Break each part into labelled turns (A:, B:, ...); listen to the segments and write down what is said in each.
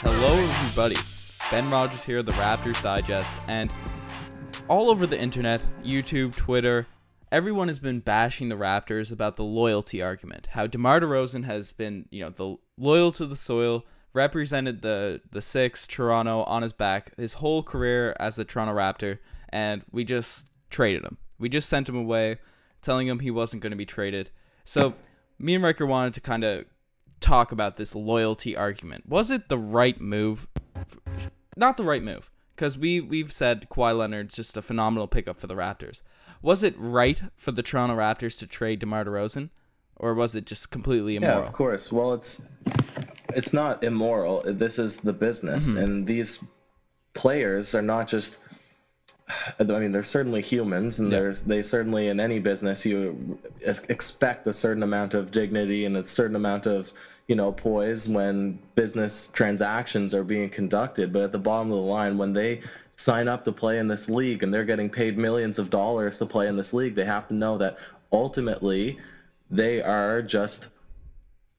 A: Hello everybody, Ben Rogers here, the Raptors Digest, and all over the internet, YouTube, Twitter, everyone has been bashing the Raptors about the loyalty argument. How DeMar DeRozan has been, the loyal to the soil, represented the Six, Toronto, on his back, his whole career as a Toronto Raptor, and we just traded him. We just sent him away, telling him he wasn't going to be traded. So, me and Riker wanted to kind of talk about this loyalty argument. Was it the right move? Not the right move, because we've said Kawhi Leonard's just a phenomenal pickup for the Raptors. Was it right for the Toronto Raptors to trade DeMar DeRozan, or was it just completely immoral?
B: Yeah, of course. Well, it's not immoral. This is the business, and these players are not just. I mean, they're certainly humans, and they certainly, in any business, you expect a certain amount of dignity and a certain amount of, poise when business transactions are being conducted. But at the bottom of the line, when they sign up to play in this league and they're getting paid millions of dollars to play in this league, they have to know that ultimately they are just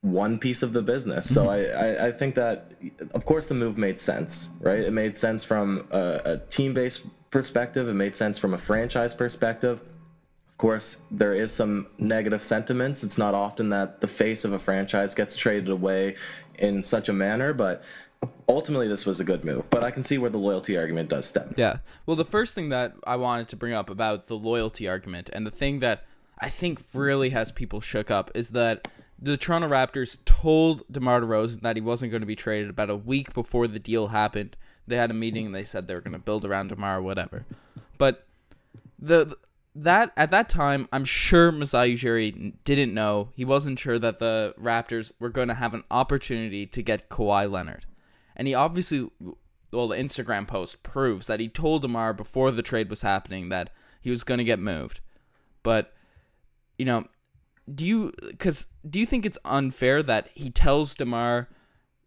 B: one piece of the business. So I think that, of course, the move made sense, right? It made sense from a team-based perspective. It made sense from a franchise perspective. Of course, there is some negative sentiments. It's not often that the face of a franchise gets traded away in such a manner, but ultimately this was a good move. But I can see where the loyalty argument does stem.
A: Yeah. Well, the first thing that I wanted to bring up about the loyalty argument, and the thing that I think really has people shook up, is that the Toronto Raptors told DeMar DeRozan that he wasn't going to be traded about a week before the deal happened. They had a meeting and they said they were going to build around DeMar or whatever. But at that time, I'm sure Masai Ujiri didn't know. He wasn't sure that the Raptors were going to have an opportunity to get Kawhi Leonard. And he obviously, well, the Instagram post proves that he told DeMar before the trade was happening that he was going to get moved. But, do you think it's unfair that he tells DeMar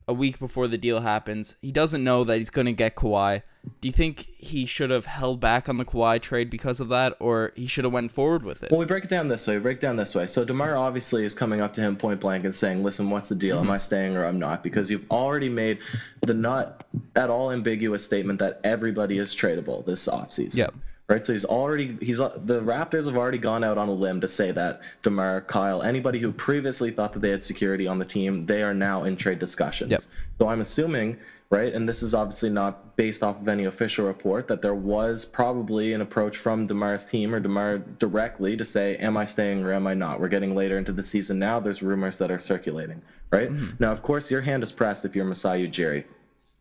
A: a week before the deal happens? He doesn't know that he's going to get Kawhi. Do you think he should have held back on the Kawhi trade because of that, or he should have went forward with it?
B: Well, we break it down this way. So DeMar obviously is coming up to him point blank and saying, listen, what's the deal? Am I staying or I'm not? Because you've already made the not at all ambiguous statement that everybody is tradable this offseason.
A: Yeah.
B: Right, so the Raptors have already gone out on a limb to say that DeMar, Kyle, anybody who previously thought that they had security on the team, they are now in trade discussions.
A: Yep.
B: So I'm assuming, right, and this is obviously not based off of any official report, that there was probably an approach from DeMar's team or DeMar directly to say, am I staying or am I not? We're getting later into the season now. There's rumors that are circulating, right? Now, of course, your hand is pressed if you're Masai Ujiri.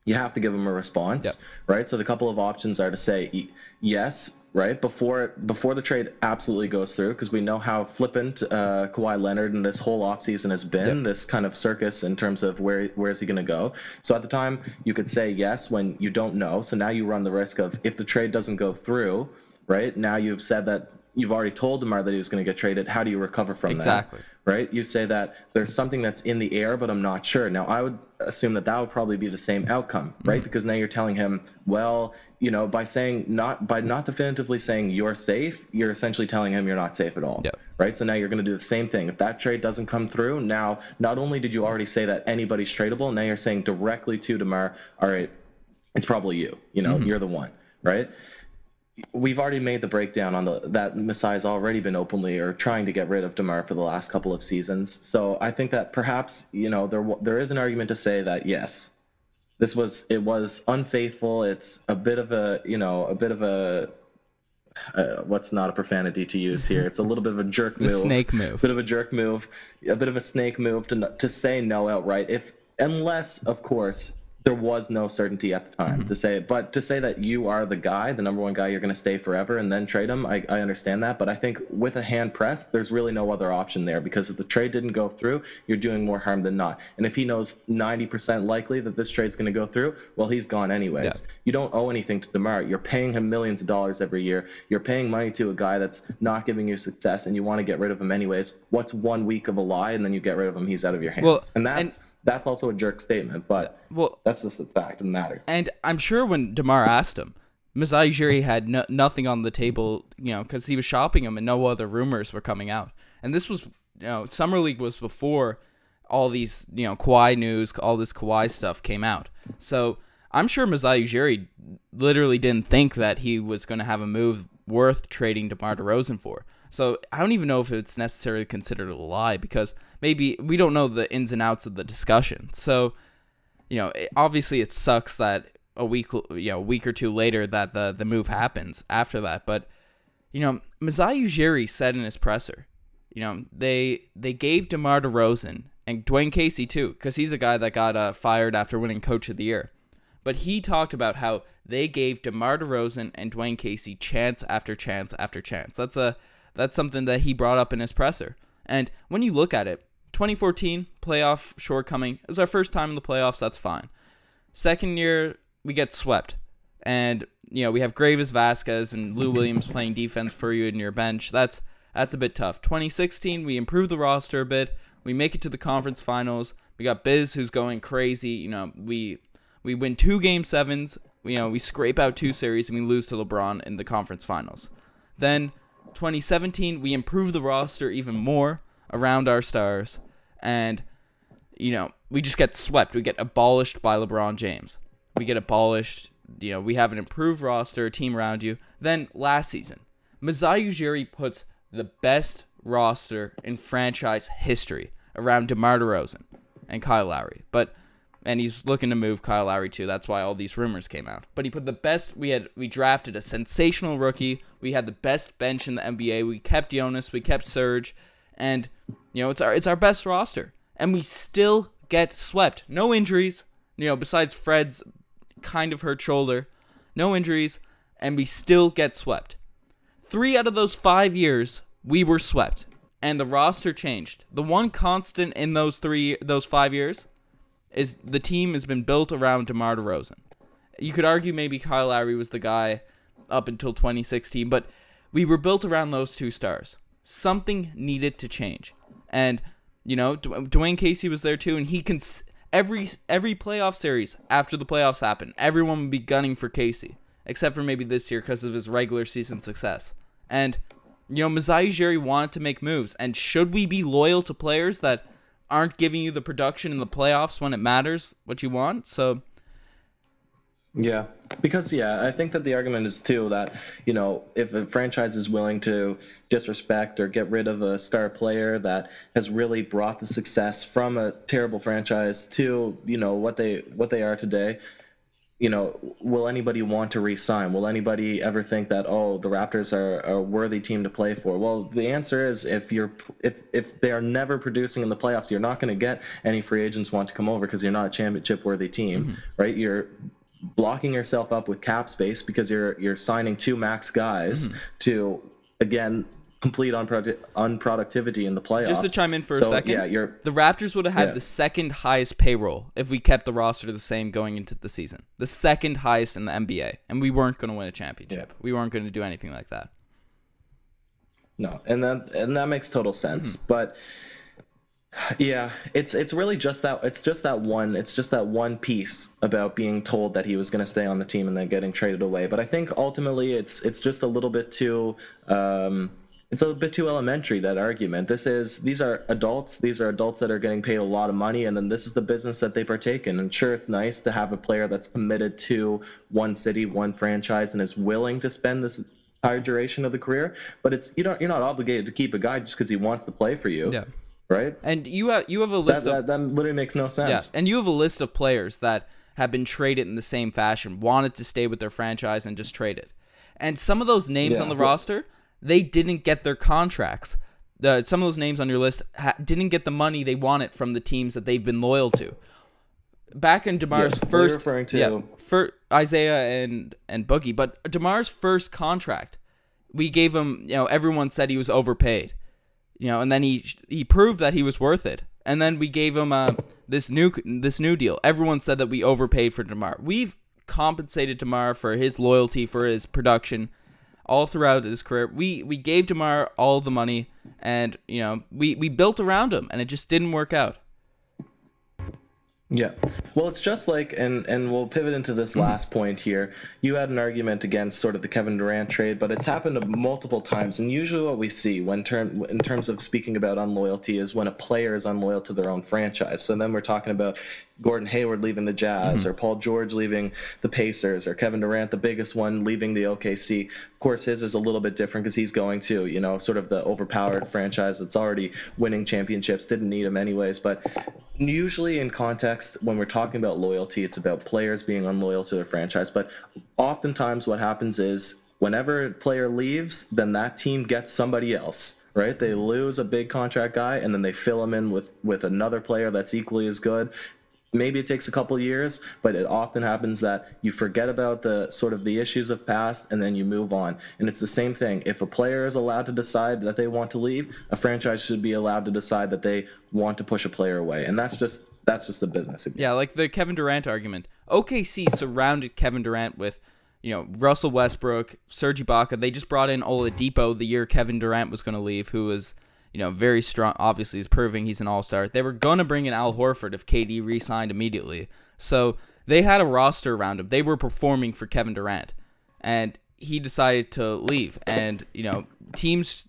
B: You have to give him a response, right? So the couple of options are to say yes, right, before the trade absolutely goes through, because we know how flippant Kawhi Leonard and this whole offseason has been, this kind of circus in terms of where is he going to go. So at the time, you could say yes when you don't know. So now you run the risk of, if the trade doesn't go through, right, now you've said that you've already told DeMar that he was going to get traded. How do you recover from that?
A: Exactly.
B: Right? You say that there's something that's in the air, but I'm not sure. Now, I would assume that would probably be the same outcome, right? Because now you're telling him, well, by not definitively saying you're safe, you're essentially telling him you're not safe at all. Right? So now you're going to do the same thing. If that trade doesn't come through, now not only did you already say that anybody's tradable, now you're saying directly to DeMar, all right, it's probably you. You're the one, right? We've already made the breakdown on that Masai's already been openly or trying to get rid of DeMar for the last couple of seasons. So I think that perhaps, there is an argument to say that, yes, it was unfaithful. It's a bit of a, what's not a profanity to use here. It's a little bit of a jerk move.
A: A snake move.
B: A bit of a snake move to say no outright. Unless, of course, there was no certainty at the time to say that you are the guy, the number one guy, you're going to stay forever and then trade him. I understand that, but I think with a hand press, there's really no other option there, because if the trade didn't go through, you're doing more harm than not. And if he knows 90% likely that this trade's going to go through, well, he's gone anyways. Yeah. You don't owe anything to DeMar. You're paying him millions of dollars every year. You're paying money to a guy that's not giving you success, and you want to get rid of him anyways. What's 1 week of a lie, and then you get rid of him? He's out of your hands.
A: Well,
B: that's also a jerk statement, but that's just the fact of the matter.
A: And I'm sure when DeMar asked him, Masai Ujiri had nothing on the table, because he was shopping him and no other rumors were coming out. And this was, Summer League was before all these, Kawhi news, all this Kawhi stuff came out. So I'm sure Masai Ujiri literally didn't think that he was going to have a move worth trading DeMar DeRozan for. So I don't even know if it's necessarily considered a lie, because maybe we don't know the ins and outs of the discussion. So, obviously it sucks that a week or two later that the move happens after that. But, Masai Ujiri said in his presser, they gave DeMar DeRozan, and Dwayne Casey too, because he's a guy that got fired after winning Coach of the Year. But he talked about how they gave DeMar DeRozan and Dwayne Casey chance after chance after chance. That's something that he brought up in his presser. And when you look at it, 2014 playoff shortcoming. It was our first time in the playoffs. That's fine. Second year, we get swept. And, we have Gravis Vasquez and Lou Williams playing defense for you in your bench. That's a bit tough. 2016, we improve the roster a bit. We make it to the conference finals. We got Biz, who's going crazy. We win 2 Game 7s. We scrape out 2 series, and we lose to LeBron in the conference finals. Then 2017, we improve the roster even more around our stars, and we just get swept. We get abolished by LeBron James. We get abolished. We have an improved roster, team around you. Then last season, Masai Ujiri puts the best roster in franchise history around DeMar DeRozan and Kyle Lowry. And he's looking to move Kyle Lowry too. That's why all these rumors came out. But he put the best. We drafted a sensational rookie. We had the best bench in the NBA. We kept Jonas. We kept Serge, and it's our best roster. And we still get swept. No injuries. Besides Fred's kind of hurt shoulder, no injuries, and we still get swept. 3 out of those 5 years, we were swept, and the roster changed. The one constant in those 5 years is the team has been built around DeMar DeRozan. You could argue maybe Kyle Lowry was the guy up until 2016, but we were built around those 2 stars. Something needed to change. And, Dwayne Casey was there too, and he can every playoff series after the playoffs happen, everyone would be gunning for Casey, except for maybe this year because of his regular season success. And, Masai Ujiri wanted to make moves, and should we be loyal to players that aren't giving you the production in the playoffs when it matters what you want? So
B: yeah, because I think that the argument is too that if a franchise is willing to disrespect or get rid of a star player that has really brought the success from a terrible franchise to what they are today, will anybody want to re-sign? Will anybody ever think that, the Raptors are a worthy team to play for? Well, the answer is if they are never producing in the playoffs, you're not going to get any free agents want to come over because you're not a championship-worthy team, right? You're blocking yourself up with cap space because you're signing 2 max guys to, again, complete unproductivity in the playoffs.
A: Just to chime in for a second, the Raptors would have had the second highest payroll if we kept the roster the same going into the season. The second highest in the NBA, and we weren't going to win a championship. Yeah. We weren't going to do anything like that.
B: No, and that makes total sense. But it's really just that one piece about being told that he was going to stay on the team and then getting traded away. But I think ultimately it's just a little bit too it's a bit too elementary, that argument. These are adults that are getting paid a lot of money, and then this is the business that they partake in. And sure, it's nice to have a player that's committed to one city, one franchise, and is willing to spend this entire duration of the career, but you're not obligated to keep a guy just because he wants to play for you. Yeah. Right?
A: And you have a list
B: that literally makes no sense.
A: Yeah, and you have a list of players that have been traded in the same fashion, wanted to stay with their franchise and just traded. And some of those names on the roster, they didn't get their contracts. Some of those names on your list didn't get the money they wanted from the teams that they've been loyal to. Back in DeMar's first, for Isaiah and Boogie, but DeMar's first contract, we gave him, everyone said he was overpaid. And then he proved that he was worth it. And then we gave him this new deal. Everyone said that we overpaid for DeMar. We've compensated DeMar for his loyalty, for his production, all throughout his career. We gave DeMar all the money, and we built around him, and it just didn't work out.
B: Yeah. Well, it's just like, and we'll pivot into this last point here. You had an argument against sort of the Kevin Durant trade, but it's happened multiple times. And usually what we see in terms of speaking about unloyalty is when a player is unloyal to their own franchise. So then we're talking about Gordon Hayward leaving the Jazz, or Paul George leaving the Pacers, or Kevin Durant, the biggest one, leaving the OKC. Of course, his is a little bit different because he's going to, sort of the overpowered franchise that's already winning championships, didn't need him anyways. But usually in context, when we're talking about loyalty, it's about players being unloyal to their franchise. But oftentimes what happens is whenever a player leaves, then that team gets somebody else, right? They lose a big contract guy, and then they fill him in with another player that's equally as good. Maybe it takes a couple of years, but it often happens that you forget about the sort of the issues of past, and then you move on. And it's the same thing. If a player is allowed to decide that they want to leave, a franchise should be allowed to decide that they want to push a player away. And that's just the business.
A: Yeah, like the Kevin Durant argument. OKC surrounded Kevin Durant with, Russell Westbrook, Serge Ibaka. They just brought in Oladipo the year Kevin Durant was going to leave, who was very strong. Obviously, he's proving he's an all-star. They were going to bring in Al Horford if KD re-signed immediately. So they had a roster around him. They were performing for Kevin Durant. And he decided to leave. And, teams,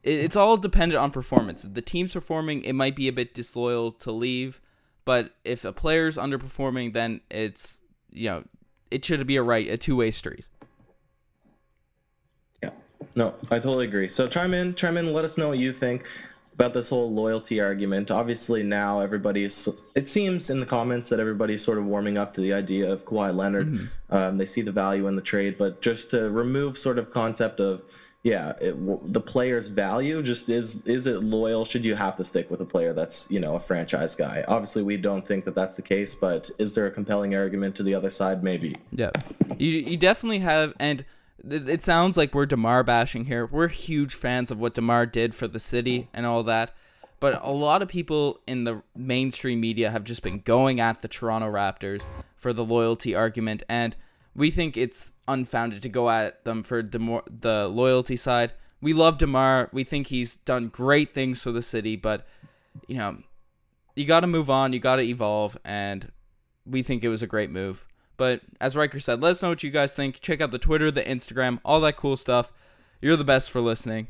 A: it's all dependent on performance. If the team's performing, it might be a bit disloyal to leave. But if a player's underperforming, then it's, it should be a two-way street.
B: No, I totally agree. So chime in, let us know what you think about this whole loyalty argument. Obviously now it seems in the comments that everybody's sort of warming up to the idea of Kawhi Leonard. They see the value in the trade, but just to remove sort of concept of, the player's value, just is it loyal? Should you have to stick with a player that's, a franchise guy? Obviously we don't think that that's the case, but is there a compelling argument to the other side? Maybe.
A: Yeah, you definitely have, and it sounds like we're DeMar bashing here. We're huge fans of what DeMar did for the city and all that. But a lot of people in the mainstream media have just been going at the Toronto Raptors for the loyalty argument. And we think it's unfounded to go at them for the loyalty side. We love DeMar. We think he's done great things for the city. But, you got to move on. You got to evolve. And we think it was a great move. But as Ryker said, let us know what you guys think. Check out the Twitter, the Instagram, all that cool stuff. You're the best for listening.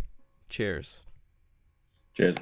A: Cheers.
B: Cheers.